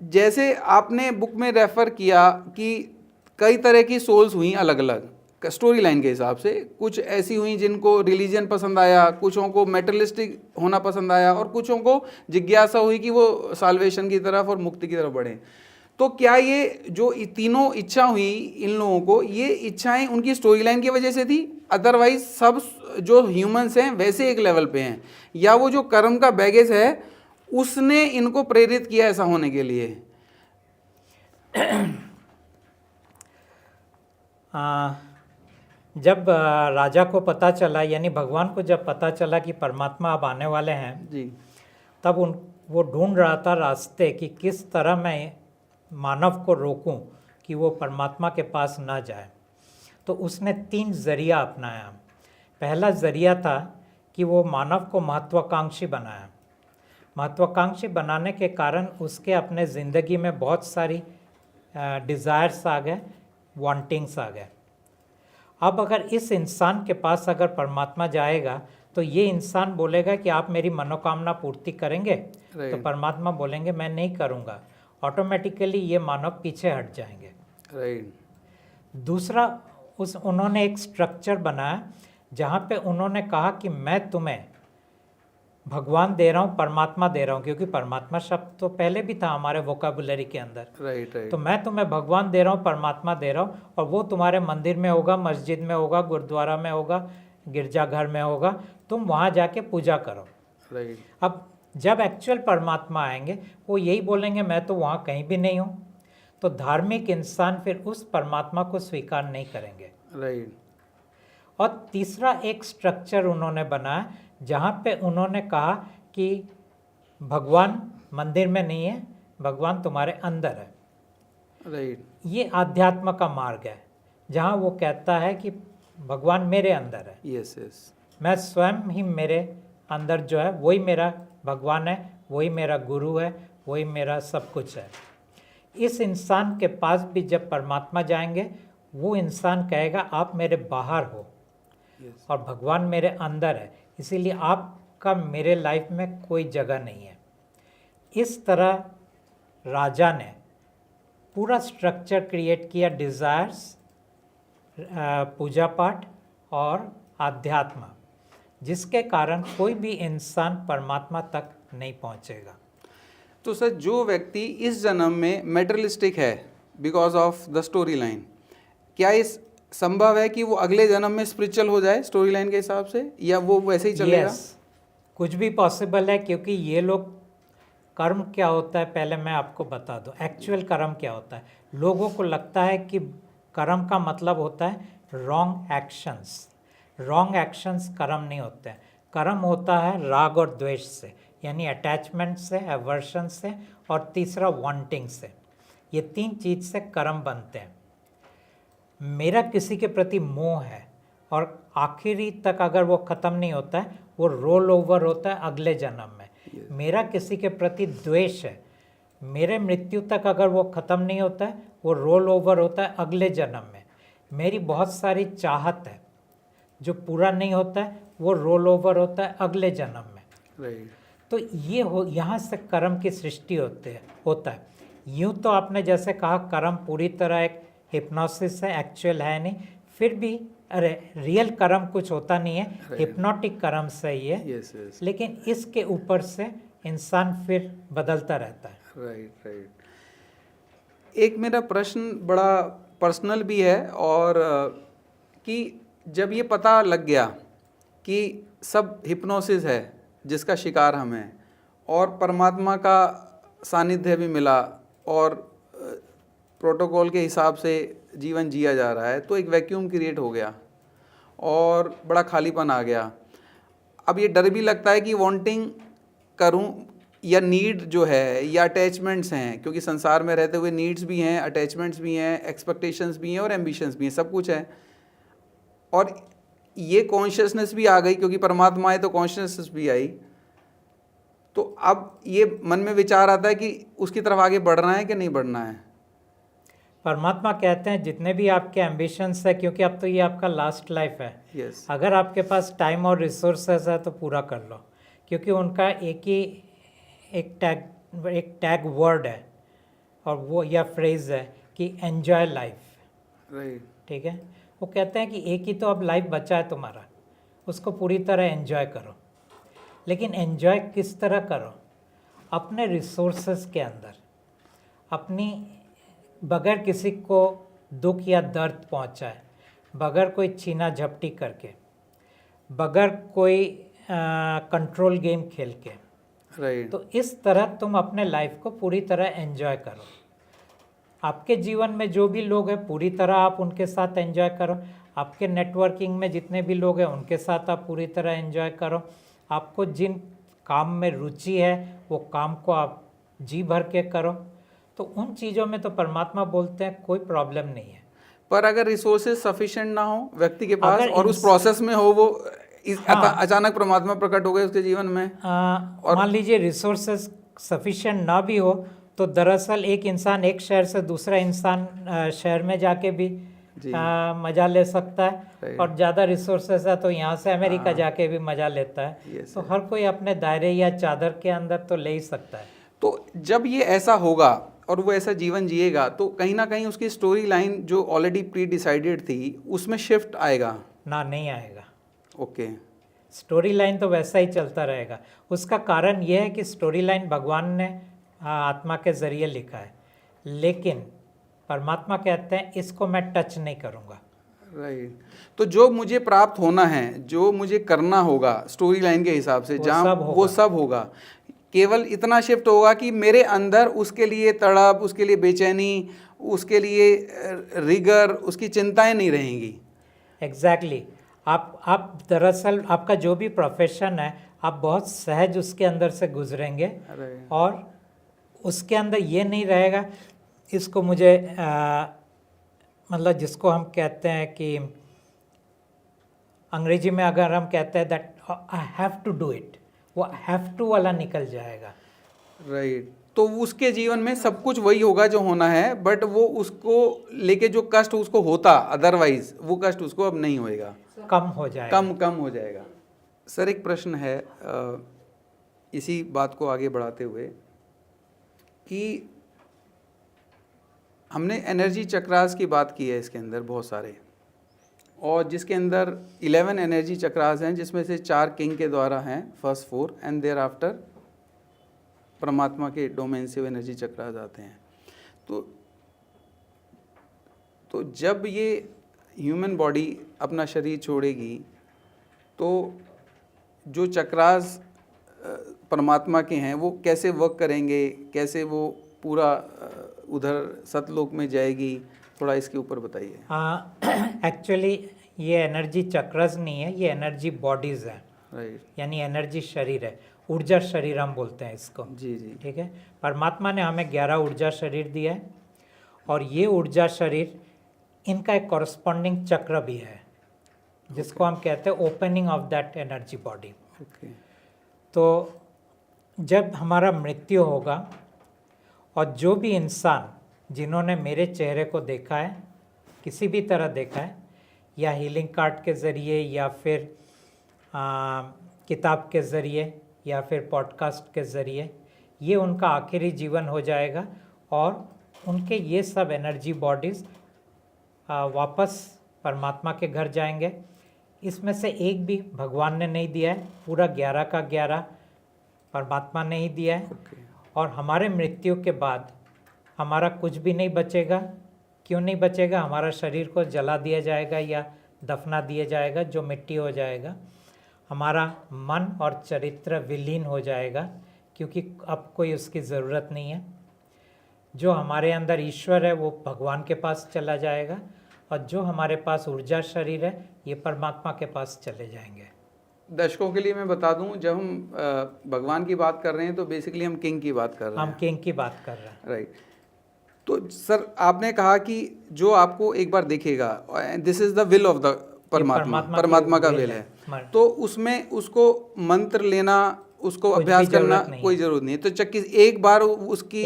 जैसे आपने बुक में रेफ़र किया कि कई तरह की सोल्स हुई अलग अलग स्टोरी लाइन के हिसाब से, कुछ ऐसी हुई जिनको रिलीजन पसंद आया, कुछों को मेटलिस्टिक होना पसंद आया और कुछों को जिज्ञासा हुई कि वो साल्वेशन की तरफ और मुक्ति की तरफ बढ़ें। तो क्या ये जो तीनों इच्छा हुई इन लोगों को, ये इच्छाएं उनकी स्टोरी लाइन की वजह से थी, अदरवाइज सब जो ह्यूमंस हैं वैसे एक लेवल पे हैं, या वो जो कर्म का बैगेज है उसने इनको प्रेरित किया ऐसा होने के लिए? जब राजा को पता चला, यानी भगवान को जब पता चला कि परमात्मा अब आने वाले हैं जी, तब वो ढूंढ रहा था रास्ते कि किस तरह मैं मानव को रोकूं कि वो परमात्मा के पास ना जाए। तो उसने 3 जरिया अपनाया। पहला जरिया था कि वो मानव को महत्वाकांक्षी बनाया। महत्वाकांक्षी बनाने के कारण उसके अपने ज़िंदगी में बहुत सारी डिज़ायर्स आ गए, वांटिंग्स आ गए। अब अगर इस इंसान के पास अगर परमात्मा जाएगा तो ये इंसान बोलेगा कि आप मेरी मनोकामना पूर्ति करेंगे, तो परमात्मा बोलेंगे मैं नहीं करूँगा। ऑटोमेटिकली ये मानव पीछे हट जाएंगे। राइट। दूसरा, उन्होंने एक स्ट्रक्चर बनाया जहाँ पे उन्होंने कहा कि मैं तुम्हें भगवान दे रहा हूँ, परमात्मा दे रहा हूँ, क्योंकि परमात्मा शब्द तो पहले भी था हमारे वोकेबुलरी के अंदर। राइट। तो मैं तुम्हें भगवान दे रहा हूँ, परमात्मा दे रहा हूँ, और वो तुम्हारे मंदिर में होगा, मस्जिद में होगा, गुरुद्वारा में होगा, गिरजाघर में होगा, तुम वहाँ जाके पूजा करो। राइट। अब जब एक्चुअल परमात्मा आएंगे वो यही बोलेंगे मैं तो वहाँ कहीं भी नहीं हूँ, तो धार्मिक इंसान फिर उस परमात्मा को स्वीकार नहीं करेंगे। राइट। और तीसरा एक स्ट्रक्चर उन्होंने बनाया जहाँ पे उन्होंने कहा कि भगवान मंदिर में नहीं है, भगवान तुम्हारे अंदर है। राइट। ये आध्यात्म का मार्ग है जहाँ वो कहता है कि भगवान मेरे अंदर है। Yes yes. मैं स्वयं ही मेरे अंदर जो है वही मेरा भगवान है, वही मेरा गुरु है, वही मेरा सब कुछ है। इस इंसान के पास भी जब परमात्मा जाएंगे वो इंसान कहेगा आप मेरे बाहर हो और भगवान मेरे अंदर है, इसीलिए आपका मेरे लाइफ में कोई जगह नहीं है। इस तरह राजा ने पूरा स्ट्रक्चर क्रिएट किया, डिज़ायर्स, पूजा पाठ और आध्यात्म, जिसके कारण कोई भी इंसान परमात्मा तक नहीं पहुंचेगा। तो सर, जो व्यक्ति इस जन्म में मेटेरियलिस्टिक है because of the story line, क्या इस संभव है कि वो अगले जन्म में स्पिरिचुअल हो जाए स्टोरी लाइन के हिसाब से, या वो वैसे ही चलेगा? Yes, कुछ भी पॉसिबल है, क्योंकि ये लोग, कर्म क्या होता है पहले मैं आपको बता दूं। एक्चुअल कर्म क्या होता है? लोगों को लगता है कि कर्म का मतलब होता है रॉन्ग एक्शंस। रॉन्ग एक्शंस कर्म नहीं होते हैं। कर्म होता है राग और द्वेष से, यानी अटैचमेंट से, एवर्शन से, और तीसरा वांटिंग से। ये 3 चीज़ से कर्म बनते हैं। मेरा किसी के प्रति मोह है और आखिरी तक अगर वो ख़त्म नहीं होता है, वो रोल ओवर होता है अगले जन्म में। मेरा किसी के प्रति द्वेष है, मेरे मृत्यु तक अगर वो ख़त्म नहीं होता है, वो रोल ओवर होता है अगले जन्म में। मेरी बहुत सारी चाहत है, जो पूरा नहीं होता है वो रोल ओवर होता है अगले जन्म में। राइट। तो ये यहाँ से कर्म की सृष्टि होता है। यूँ तो आपने जैसे कहा कर्म पूरी तरह एक हिप्नोसिस है, एक्चुअल है नहीं, फिर भी अरे रियल कर्म कुछ होता नहीं है, हिप्नोटिक कर्म सही है। Yes yes. लेकिन इसके ऊपर से इंसान फिर बदलता रहता है। Right right. एक मेरा प्रश्न बड़ा पर्सनल भी है, और कि जब ये पता लग गया कि सब हिप्नोसिस है जिसका शिकार हम हैं, और परमात्मा का सानिध्य भी मिला, और प्रोटोकॉल के हिसाब से जीवन जिया जा रहा है, तो एक वैक्यूम क्रिएट हो गया और बड़ा खालीपन आ गया। अब ये डर भी लगता है कि वांटिंग करूं, या नीड जो है, या अटैचमेंट्स हैं, क्योंकि संसार में रहते हुए नीड्स भी हैं, अटैचमेंट्स भी हैं, एक्सपेक्टेशंस भी हैं और एम्बिशंस भी हैं, सब कुछ है। और ये कॉन्शियसनेस भी आ गई, क्योंकि परमात्मा है तो कॉन्शियसनेस भी आई। तो अब ये मन में विचार आता है कि उसकी तरफ आगे बढ़ना है कि नहीं बढ़ना है। परमात्मा कहते हैं जितने भी आपके एम्बिशंस है, क्योंकि अब तो ये आपका लास्ट लाइफ है, यस। अगर आपके पास टाइम और रिसोर्सेस है तो पूरा कर लो, क्योंकि उनका एक टैग वर्ड है, और वो या फ्रेज है कि एन्जॉय लाइफ। राइट। ठीक है, वो कहते हैं कि एक ही तो अब लाइफ बचा है तुम्हारा, उसको पूरी तरह एन्जॉय करो। लेकिन एन्जॉय किस तरह करो? अपने रिसोर्सेस के अंदर, अपनी, बगैर किसी को दुख या दर्द पहुंचाए, बगैर कोई छीना झपटी करके, बगैर कोई कंट्रोल गेम खेल के। राइट। तो इस तरह तुम अपने लाइफ को पूरी तरह एंजॉय करो। आपके जीवन में जो भी लोग हैं पूरी तरह आप उनके साथ एंजॉय करो। आपके नेटवर्किंग में जितने भी लोग हैं उनके साथ आप पूरी तरह एंजॉय करो। आपको जिन काम में रुचि है वो काम को आप जी भर के करो। तो उन चीज़ों में तो परमात्मा बोलते हैं कोई प्रॉब्लम नहीं है। पर अगर रिसोर्सेज सफिशिएंट ना हो व्यक्ति के पास, अगर और उस प्रोसेस में हो वो हाँ। अचानक परमात्मा प्रकट हो गए उसके जीवन में, और मान लीजिए रिसोर्सेज सफिशिएंट ना भी हो, तो दरअसल एक इंसान एक शहर से दूसरा इंसान शहर में जाके भी मज़ा ले सकता है, और ज़्यादा रिसोर्सेज है तो यहाँ से अमेरिका जाके भी मज़ा लेता है। तो हर कोई अपने दायरे या चादर के अंदर तो ले ही सकता है। तो जब ये ऐसा होगा और वो ऐसा जीवन जिएगा, तो कहीं ना कहीं उसकी स्टोरी लाइन जो ऑलरेडी प्री डिसाइडेड थी उसमें शिफ्ट आएगा ना? नहीं आएगा। ओके। स्टोरी लाइन तो वैसा ही चलता रहेगा। उसका कारण यह है कि स्टोरी लाइन भगवान ने आत्मा के ज़रिए लिखा है, लेकिन परमात्मा कहते हैं इसको मैं टच नहीं करूँगा। राइट। तो जो मुझे प्राप्त होना है, जो मुझे करना होगा स्टोरी लाइन के हिसाब से, जहाँ वो सब होगा, केवल इतना शिफ्ट होगा कि मेरे अंदर उसके लिए तड़प, उसके लिए बेचैनी, उसके लिए रिगर, उसकी चिंताएं नहीं रहेंगी। एग्जैक्टली। आप दरअसल आपका जो भी प्रोफेशन है आप बहुत सहज उसके अंदर से गुजरेंगे, और उसके अंदर ये नहीं रहेगा इसको मुझे मतलब जिसको हम कहते हैं कि अंग्रेजी में अगर हम कहते हैं that I have to do it, वो हैव टू वाला निकल जाएगा। राइट। तो उसके जीवन में सब कुछ वही होगा जो होना है, बट वो उसको लेके जो कष्ट उसको होता अदरवाइज, वो कष्ट उसको अब नहीं होएगा, कम हो जाएगा। कम हो जाएगा। सर एक प्रश्न है इसी बात को आगे बढ़ाते हुए, कि हमने एनर्जी चक्रास की बात की है इसके अंदर बहुत सारे, और जिसके अंदर 11 एनर्जी चक्रास हैं, जिसमें से 4 किंग के द्वारा हैं, फर्स्ट 4, एंड देयर आफ्टर परमात्मा के डोमेन से वो एनर्जी चक्रास आते हैं। तो जब ये ह्यूमन बॉडी अपना शरीर छोड़ेगी, तो जो चक्रास परमात्मा के हैं वो कैसे वर्क करेंगे, कैसे वो पूरा उधर सतलोक में जाएगी, थोड़ा इसके ऊपर बताइए। एक्चुअली ये एनर्जी चक्रस नहीं है, ये एनर्जी बॉडीज़ है। राइट। यानी एनर्जी शरीर है, ऊर्जा शरीर हम बोलते हैं इसको। जी जी। ठीक है। परमात्मा ने हमें 11 ऊर्जा शरीर दिया है, और ये ऊर्जा शरीर इनका एक कॉरस्पॉन्डिंग चक्र भी है, जिसको हम कहते हैं opening of that energy body. Okay. तो जब हमारा मृत्यु होगा और जो भी इंसान जिन्होंने मेरे चेहरे को देखा है, किसी भी तरह देखा है, या हीलिंग कार्ड के ज़रिए या फिर किताब के ज़रिए या फिर पॉडकास्ट के ज़रिए, ये उनका आखिरी जीवन हो जाएगा और उनके ये सब एनर्जी बॉडीज़ वापस परमात्मा के घर जाएंगे। इसमें से एक भी भगवान ने नहीं दिया है, पूरा 11 का 11 परमात्मा ने ही दिया है। और हमारे मृत्यु के बाद हमारा कुछ भी नहीं बचेगा। क्यों नहीं बचेगा? हमारा शरीर को जला दिया जाएगा या दफना दिया जाएगा, जो मिट्टी हो जाएगा। हमारा मन और चरित्र विलीन हो जाएगा, क्योंकि अब कोई उसकी ज़रूरत नहीं है। जो हमारे अंदर ईश्वर है वो भगवान के पास चला जाएगा, और जो हमारे पास ऊर्जा शरीर है ये परमात्मा के पास चले जाएंगे। दर्शकों के लिए मैं बता दूं, जब हम भगवान की बात कर रहे हैं तो बेसिकली हम किंग की बात कर रहे हैं। हम किंग की बात कर रहे हैं, राइट। तो सर आपने कहा कि जो आपको एक बार दिखेगा, this is the will of the परमात्मा का विल है, तो उसमें उसको मंत्र लेना, उसको अभ्यास करना कोई जरूरत नहीं है। तो चक्की एक बार उसकी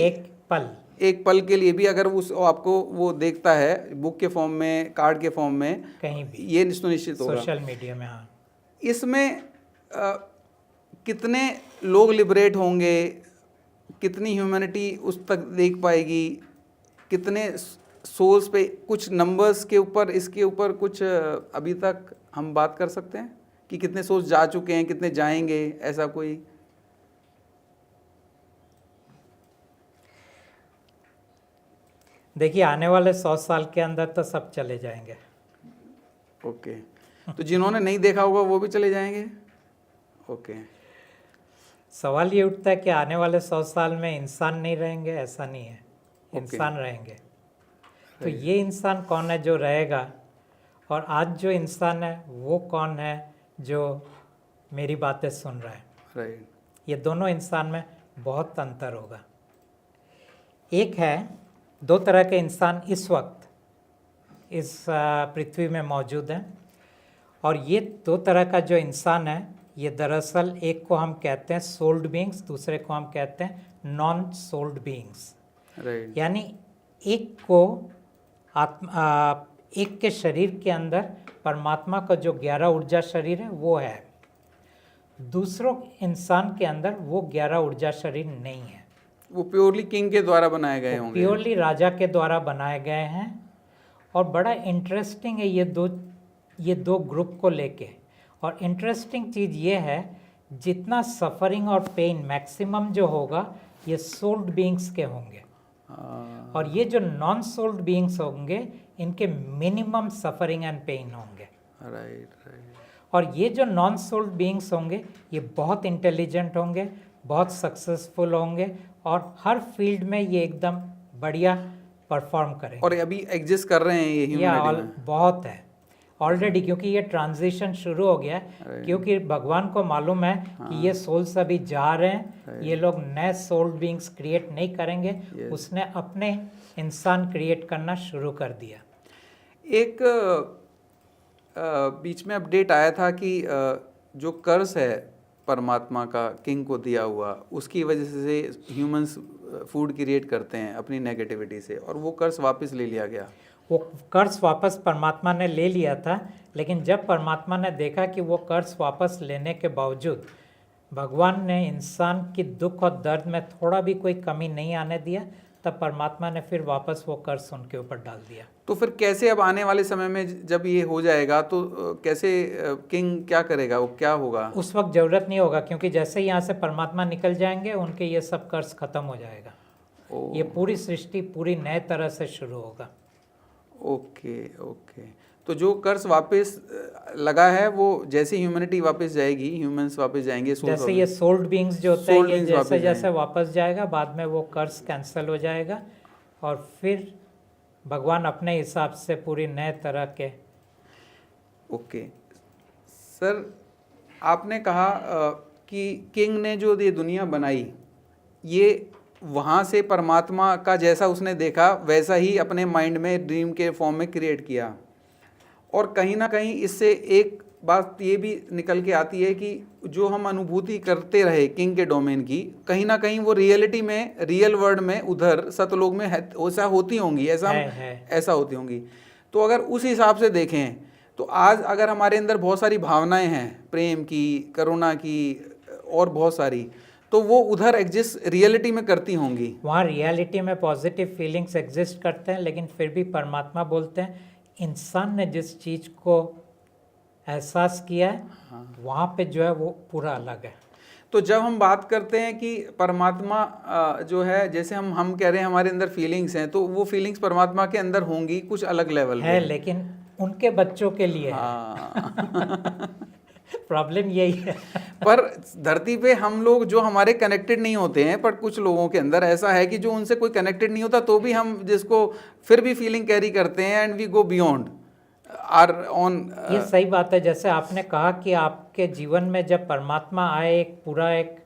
एक पल के लिए भी अगर उस आपको वो देखता है बुक के फॉर्म में, कार्ड के फॉर्म में, कहीं भी, ये सुनिश्चित होगा सोशल मीडिया में। हाँ, इसमें कितने लोग लिबरेट होंगे, कितनी ह्यूमैनिटी उस तक देख पाएगी, कितने सोल्स पे, कुछ नंबर्स के ऊपर, इसके ऊपर कुछ अभी तक हम बात कर सकते हैं कि कितने सोल्स जा चुके हैं, कितने जाएंगे, ऐसा कोई? देखिए, आने वाले 100 साल के अंदर तो सब चले जाएंगे। ओके, तो जिन्होंने नहीं देखा होगा वो भी चले जाएंगे? ओके। सवाल ये उठता है कि आने वाले 100 साल में इंसान नहीं रहेंगे? ऐसा नहीं है, इंसान रहेंगे। तो ये इंसान कौन है जो रहेगा, और आज जो इंसान है वो कौन है जो मेरी बातें सुन रहा है? राइट। ये दोनों इंसान में बहुत अंतर होगा। एक है, दो तरह के इंसान इस वक्त इस पृथ्वी में मौजूद हैं, और ये दो तरह का जो इंसान है, ये दरअसल एक को हम कहते हैं सोल्ड बीइंग्स, दूसरे को हम कहते हैं नॉन सोल्ड बीइंग्स। राइट। यानी एक को एक के शरीर के अंदर परमात्मा का जो 11 ऊर्जा शरीर है वो है, दूसरों इंसान के अंदर वो 11 ऊर्जा शरीर नहीं है। वो प्योरली किंग के द्वारा बनाए गए होंगे, प्योरली राजा के द्वारा बनाए गए हैं। और बड़ा इंटरेस्टिंग है ये दो ग्रुप को लेके। और इंटरेस्टिंग चीज़ ये है, जितना सफरिंग और पेन मैक्सिमम जो होगा ये सोल्ड बीइंग्स के होंगे, और ये जो नॉन सोल्ड बीइंग्स होंगे इनके मिनिमम सफरिंग एंड पेन होंगे। Right, right. और ये जो नॉन सोल्ड बीइंग्स होंगे ये बहुत इंटेलिजेंट होंगे, बहुत सक्सेसफुल होंगे, और हर फील्ड में ये एकदम बढ़िया परफॉर्म करेंगे। और अभी एग्जिस्ट कर रहे हैं ये ह्यूमैनिटी में? बहुत है ऑलरेडी, क्योंकि ये ट्रांजिशन शुरू हो गया है। क्योंकि भगवान को मालूम है कि ये सोल्स अभी जा रहे हैं, ये लोग नए सोल्ड बीइंग्स क्रिएट नहीं करेंगे। उसने अपने इंसान क्रिएट करना शुरू कर दिया। एक बीच में अपडेट आया था कि जो कर्स है परमात्मा का किंग को दिया हुआ, उसकी वजह से ह्यूमंस फूड क्रिएट करते हैं अपनी नेगेटिविटी से, और वो कर्स वापस ले लिया गया। वो कर्स वापस परमात्मा ने ले लिया था, लेकिन जब परमात्मा ने देखा कि वो कर्स वापस लेने के बावजूद भगवान ने इंसान की दुख और दर्द में थोड़ा भी कोई कमी नहीं आने दिया, तब परमात्मा ने फिर वापस वो कर्स उनके ऊपर डाल दिया। तो फिर कैसे अब आने वाले समय में जब ये हो जाएगा तो कैसे किंग क्या करेगा, वो क्या होगा? उस वक्त ज़रूरत नहीं होगा, क्योंकि जैसे यहाँ से परमात्मा निकल जाएंगे उनके ये सब कर्स खत्म हो जाएगा। ये पूरी सृष्टि पूरी नए तरह से शुरू होगा। Okay, okay. तो जो कर्स वापस लगा है वो जैसे ह्यूमैनिटी वापस जाएगी, ह्यूमंस वापस जाएंगे, जैसे ये सोल्ड बीइंग्स जो होते हैं, ये जैसे जैसे वापस जाएगा, बाद में वो कर्स कैंसिल हो जाएगा, और फिर भगवान अपने हिसाब से पूरी नए तरह के। ओके सर, आपने कहा कि किंग ने जो ये दुनिया बनाई, ये वहाँ से परमात्मा का जैसा उसने देखा वैसा ही अपने माइंड में ड्रीम के फॉर्म में क्रिएट किया, और कहीं ना कहीं इससे एक बात ये भी निकल के आती है कि जो हम अनुभूति करते रहे किंग के डोमेन की, कहीं ना कहीं वो रियलिटी में, रियल वर्ल्ड में, उधर सतलोक में ऐसा होती होंगी, ऐसा होती होंगी। तो अगर उस हिसाब से देखें तो आज अगर हमारे अंदर बहुत सारी भावनाएं हैं, प्रेम की, करुणा की और बहुत सारी, तो वो उधर एग्जिस्ट रियलिटी में करती होंगी। वहाँ रियलिटी में पॉजिटिव फीलिंग्स एग्जिस्ट करते हैं, लेकिन फिर भी परमात्मा बोलते हैं इंसान ने जिस चीज़ को एहसास किया है, वहाँ पे जो है वो पूरा अलग है। तो जब हम बात करते हैं कि परमात्मा जो है, जैसे हम कह रहे हैं हमारे अंदर फीलिंग्स हैं, तो वो फीलिंग्स परमात्मा के अंदर होंगी कुछ अलग लेवल है, पे। लेकिन उनके बच्चों के लिए प्रॉब्लम यही है। पर धरती पे हम लोग जो हमारे कनेक्टेड नहीं होते हैं, पर कुछ लोगों के अंदर ऐसा है कि जो उनसे कोई कनेक्टेड नहीं होता तो भी हम जिसको फिर भी फीलिंग कैरी करते हैं, and we go beyond our own. ये सही बात है। जैसे आपने कहा कि आपके जीवन में जब परमात्मा आए, एक पूरा एक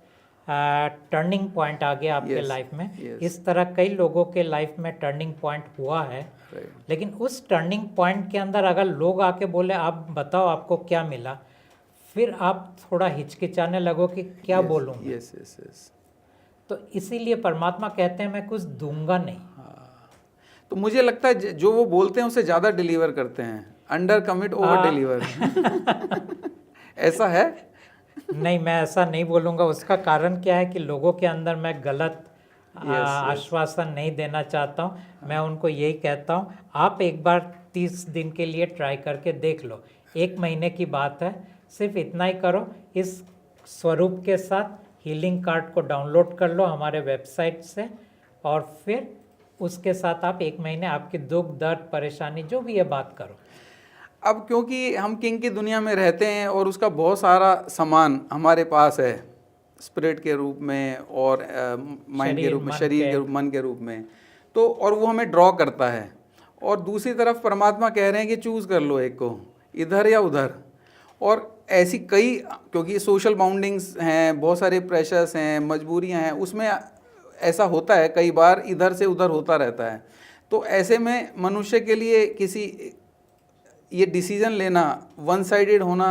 टर्निंग पॉइंट आ गया आपके लाइफ में। इस तरह कई लोगों के लाइफ में टर्निंग पॉइंट हुआ है। लेकिन उस टर्निंग पॉइंट के अंदर अगर लोग आके बोले आप बताओ आपको क्या मिला, फिर आप थोड़ा हिचकिचाने लगो कि क्या बोलूँ। तो इसीलिए परमात्मा कहते हैं मैं कुछ दूंगा नहीं। तो मुझे लगता है जो वो बोलते हैं उससे ज़्यादा डिलीवर करते हैं, अंडर कमिट ओवर डिलीवर। ऐसा है? नहीं, मैं ऐसा नहीं बोलूँगा। उसका कारण क्या है कि लोगों के अंदर मैं गलत आश्वासन नहीं देना चाहता हूँ। मैं उनको यही कहता हूँ आप एक बार 30 दिन के लिए ट्राई करके देख लो, 1 महीने की बात है, सिर्फ इतना ही करो। इस स्वरूप के साथ हीलिंग कार्ड को डाउनलोड कर लो हमारे वेबसाइट से, और फिर उसके साथ आप 1 महीने आपकी दुख दर्द परेशानी जो भी है बात करो। अब क्योंकि हम किंग की दुनिया में रहते हैं और उसका बहुत सारा सामान हमारे पास है, स्पिरिट के रूप में और माइंड के रूप में, शरीर के रूप, मन के रूप में, तो और वो हमें ड्रॉ करता है। और दूसरी तरफ परमात्मा कह रहे हैं कि चूज़ कर लो एक को, इधर या उधर। और ऐसी कई, क्योंकि सोशल बाउंडिंग्स हैं, बहुत सारे प्रेशर्स हैं, मजबूरियां हैं, उसमें ऐसा होता है कई बार, इधर से उधर होता रहता है। तो ऐसे में मनुष्य के लिए किसी ये डिसीजन लेना, वन साइडेड होना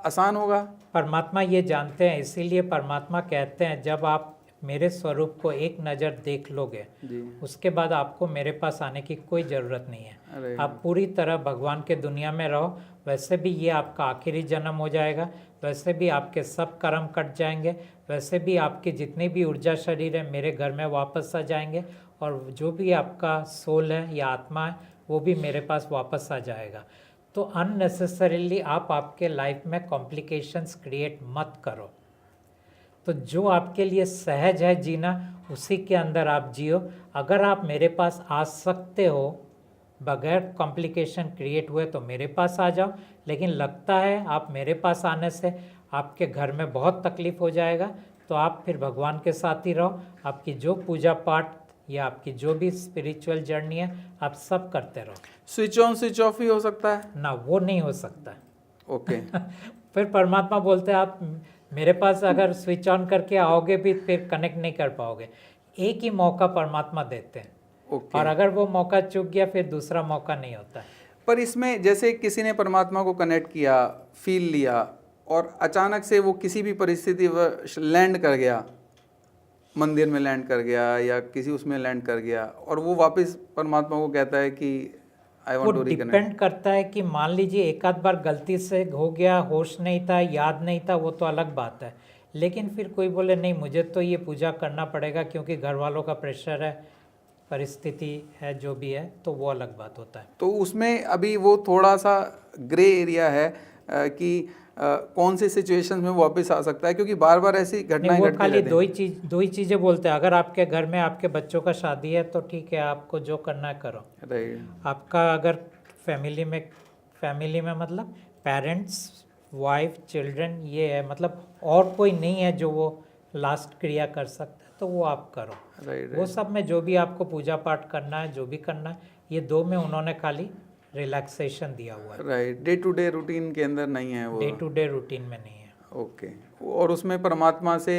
आसान होगा? परमात्मा ये जानते हैं, इसीलिए परमात्मा कहते हैं जब आप मेरे स्वरूप को एक नज़र देख लोगे, उसके बाद आपको मेरे पास आने की कोई ज़रूरत नहीं है। आप पूरी तरह भगवान के दुनिया में रहो। वैसे भी ये आपका आखिरी जन्म हो जाएगा, वैसे भी आपके सब कर्म कट जाएंगे, वैसे भी आपकी जितनी भी ऊर्जा शरीर है मेरे घर में वापस आ जाएंगे, और जो भी आपका सोल है या आत्मा है वो भी मेरे पास वापस आ जाएगा। तो अननेसेसरीली आप आपके लाइफ में कॉम्प्लिकेशंस क्रिएट मत करो। तो जो आपके लिए सहज है जीना, उसी के अंदर आप जियो। अगर आप मेरे पास आ सकते हो बगैर कॉम्प्लिकेशन क्रिएट हुए तो मेरे पास आ जाओ। लेकिन लगता है आप मेरे पास आने से आपके घर में बहुत तकलीफ हो जाएगा, तो आप फिर भगवान के साथ ही रहो। आपकी जो पूजा पाठ या आपकी जो भी स्पिरिचुअल जर्नी है आप सब करते रहो। स्विच ऑन स्विच ऑफ ही हो सकता है ना? वो नहीं हो सकता। ओके। फिर परमात्मा बोलते हैं आप मेरे पास अगर स्विच ऑन करके आओगे भी फिर कनेक्ट नहीं कर पाओगे। एक ही मौका परमात्मा देते हैं, और अगर वो मौका चूक गया फिर दूसरा मौका नहीं होता। पर इसमें जैसे किसी ने परमात्मा को कनेक्ट किया, फील लिया, और अचानक से वो किसी भी परिस्थिति लैंड कर गया, मंदिर में लैंड कर गया या किसी उसमें लैंड कर गया, और वो वापस परमात्मा को कहता है कि I want to reconnect. Depend करता है कि मान लीजिए एक आध बार गलती से हो गया, होश नहीं था, याद नहीं था, वो तो अलग बात है। लेकिन फिर कोई बोले नहीं मुझे तो ये पूजा करना पड़ेगा क्योंकि घर वालों का प्रेशर है, परिस्थिति है, जो भी है, तो वो अलग बात होता है। तो उसमें अभी वो थोड़ा सा ग्रे एरिया है कि कौन सी सिचुएशन में वापस आ सकता है, क्योंकि बार बार ऐसी घटनाएं घटती खाली दो ही चीज़ें बोलते हैं। अगर आपके घर में आपके बच्चों का शादी है तो ठीक है, आपको जो करना है करो। राइट। आपका अगर फैमिली में मतलब पेरेंट्स, वाइफ, चिल्ड्रन, ये है, मतलब और कोई नहीं है जो वो लास्ट क्रिया कर सकता है, तो वो आप करो। राइट। वो सब में जो भी आपको पूजा पाठ करना है, जो भी करना है, ये 2 में उन्होंने खाली रिलैक्सेशन दिया हुआ है। Right. Day to day routine के अंदर नहीं है वो। डे टू डे रूटीन में नहीं है। ओके। और उसमें परमात्मा से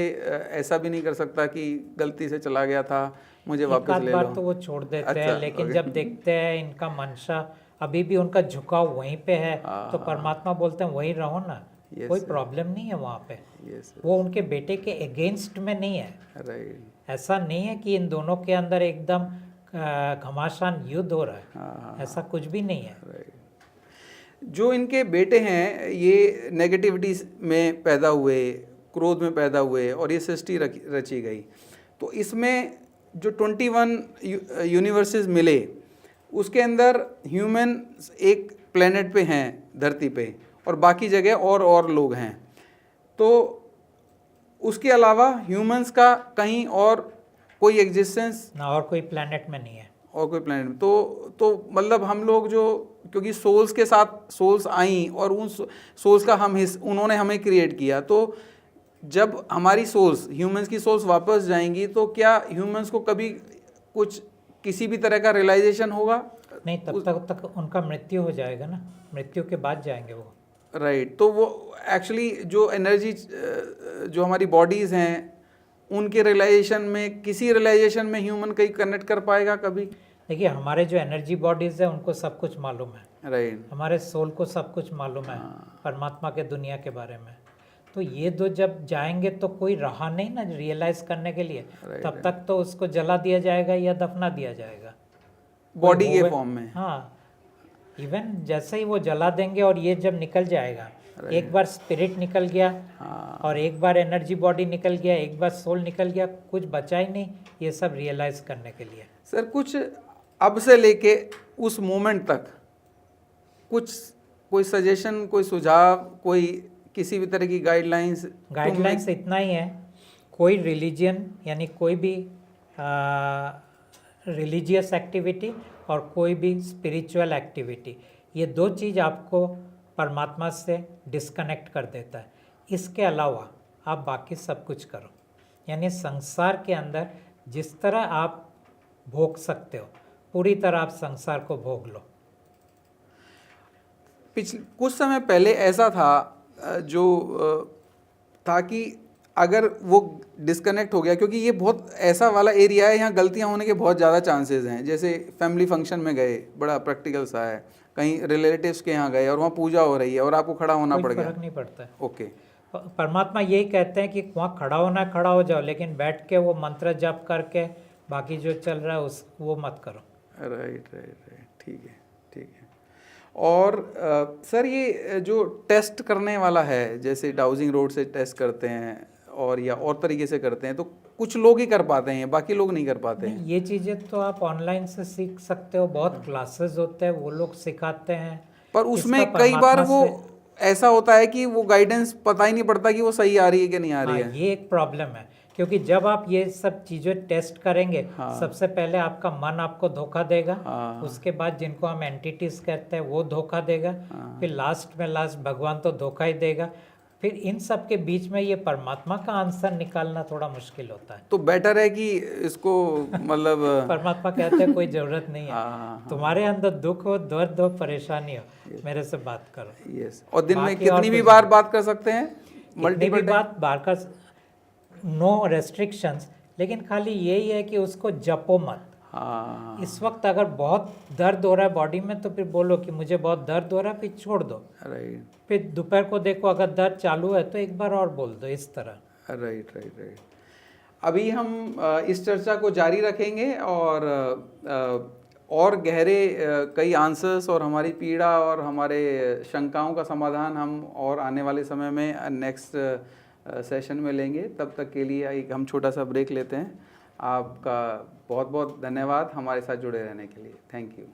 ऐसा भी नहीं कर सकता कि गलती से चला गया था, मुझे वापस ले लो। बार तो वो छोड़ देते हैं, लेकिन जब देखते हैं इनका मंशा अभी भी उनका झुकाव वहीं पे है, हाँ, तो परमात्मा बोलते हैं वहीं रहो ना, Yes, कोई sir. प्रॉब्लम नहीं है वहाँ पे। यस वो उनके बेटे के अगेंस्ट में नहीं है। राइट। ऐसा नहीं है कि इन दोनों के अंदर एकदम घमासान युद्ध हो रहा है, हाँ ऐसा कुछ भी नहीं है। राइट। जो इनके बेटे हैं ये नेगेटिविटी में पैदा हुए, क्रोध में पैदा हुए और ये सृष्टि रची गई। तो इसमें जो 21 यूनिवर्सेस मिले उसके अंदर ह्यूमन एक प्लेनेट पे हैं धरती पे, और बाकी जगह और लोग हैं। तो उसके अलावा ह्यूमंस का कहीं और कोई एग्जिस्टेंस ना और कोई प्लेनेट में नहीं है। और कोई प्लेनेट में तो मतलब हम लोग जो, क्योंकि सोल्स के साथ सोल्स आई और उन सोल्स का उन्होंने हमें क्रिएट किया, तो जब हमारी सोल्स, ह्यूमंस की सोल्स वापस जाएंगी तो क्या ह्यूमंस को कभी कुछ किसी भी तरह का रियलाइजेशन होगा? नहीं, तब तक उनका मृत्यु हो जाएगा ना, मृत्यु के बाद जाएंगे वो। राइट। तो वो एक्चुअली जो एनर्जी जो हमारी बॉडीज़ हैं उनके रियलाइजेशन में, किसी रियलाइजेशन में ह्यूमन कहीं कनेक्ट कर पाएगा कभी? देखिए, हमारे जो एनर्जी बॉडीज़ है उनको सब कुछ मालूम है, राइट। हमारे सोल को सब कुछ मालूम है परमात्मा के दुनिया के बारे में। तो ये दो जब जाएंगे तो कोई रहा नहीं ना रियलाइज करने के लिए, तब तक तो उसको जला दिया जाएगा या दफना दिया जाएगा बॉडी के फॉर्म में। हाँ, इवन जैसे ही वो जला देंगे और ये जब निकल जाएगा, एक बार स्पिरिट निकल गया और एक बार एनर्जी बॉडी निकल गया, एक बार सोल निकल गया, कुछ बचा ही नहीं ये सब रियलाइज करने के लिए। सर कुछ अब से लेके उस मोमेंट तक कुछ कोई सजेशन, कोई सुझाव, कोई किसी भी तरह की गाइडलाइंस इतना ही है, कोई रिलीजियन यानी कोई भी रिलीजियस एक्टिविटी और कोई भी स्पिरिचुअल एक्टिविटी, ये दो चीज़ आपको परमात्मा से डिस्कनेक्ट कर देता है। इसके अलावा आप बाकी सब कुछ करो, यानी संसार के अंदर जिस तरह आप भोग सकते हो पूरी तरह आप संसार को भोग लो। कुछ समय पहले ऐसा था जो था कि अगर वो डिस्कनेक्ट हो गया, क्योंकि ये बहुत ऐसा वाला एरिया है, यहाँ गलतियाँ होने के बहुत ज़्यादा चांसेस हैं। जैसे फैमिली फंक्शन में गए, बड़ा प्रैक्टिकल सा है, कहीं रिलेटिव्स के यहाँ गए और वहाँ पूजा हो रही है और आपको खड़ा होना पड़ गया, फर्क नहीं पड़ता है। ओके। परमात्मा यही कहते हैं कि वहाँ खड़ा होना खड़ा हो जाओ, लेकिन बैठ के वो मंत्र जप करके बाकी जो चल रहा है वो मत करो। राइट, ठीक है, ठीक है। और सर ये जो टेस्ट करने वाला है, जैसे डाउजिंग रोड से टेस्ट करते हैं और या और तरीके से करते हैं, तो कुछ लोग ही कर पाते हैं, बाकी लोग नहीं कर पाते हैं। ये चीज़ें तो आप ऑनलाइन से सीख सकते हो, बहुत क्लासेस होते हैं, वो लोग सिखाते हैं। पर उसमें कई बार वो ऐसा होता है कि वो गाइडेंस पता ही नहीं पड़ता कि वो सही आ रही है कि नहीं आ रही है। ये एक प्रॉब्लम है, क्योंकि जब आप ये सब चीज़ें टेस्ट करेंगे, सबसे पहले आपका मन आपको धोखा देगा, उसके बाद जिनको हम एंटिटीज कहते हैं वो धोखा देगा, फिर लास्ट भगवान तो धोखा ही देगा। फिर इन सब के बीच में ये परमात्मा का आंसर निकालना थोड़ा मुश्किल होता है। तो बेटर है कि इसको मतलब परमात्मा कहते हैं कोई ज़रूरत नहीं है, तुम्हारे अंदर दुख हो, दर्द हो, परेशानी हो, मेरे से बात करो। यस। और दिन में कितनी भी बार बात कर सकते हैं, मल्टीपल बार का नो रेस्ट्रिक्शंस, लेकिन खाली यही है कि उसको जपो मत। इस वक्त अगर बहुत दर्द हो रहा है बॉडी में तो फिर बोलो कि मुझे बहुत दर्द हो रहा है, फिर छोड़ दो। राइट। फिर दोपहर को देखो अगर दर्द चालू है तो एक बार और बोल दो, इस तरह। राइट। अभी हम इस चर्चा को जारी रखेंगे और गहरे कई आंसर्स और हमारी पीड़ा और हमारे शंकाओं का समाधान हम और आने वाले समय में नेक्स्ट सेशन में लेंगे। तब तक के लिए एक हम छोटा सा ब्रेक लेते हैं। आपका बहुत बहुत धन्यवाद हमारे साथ जुड़े रहने के लिए। Thank you.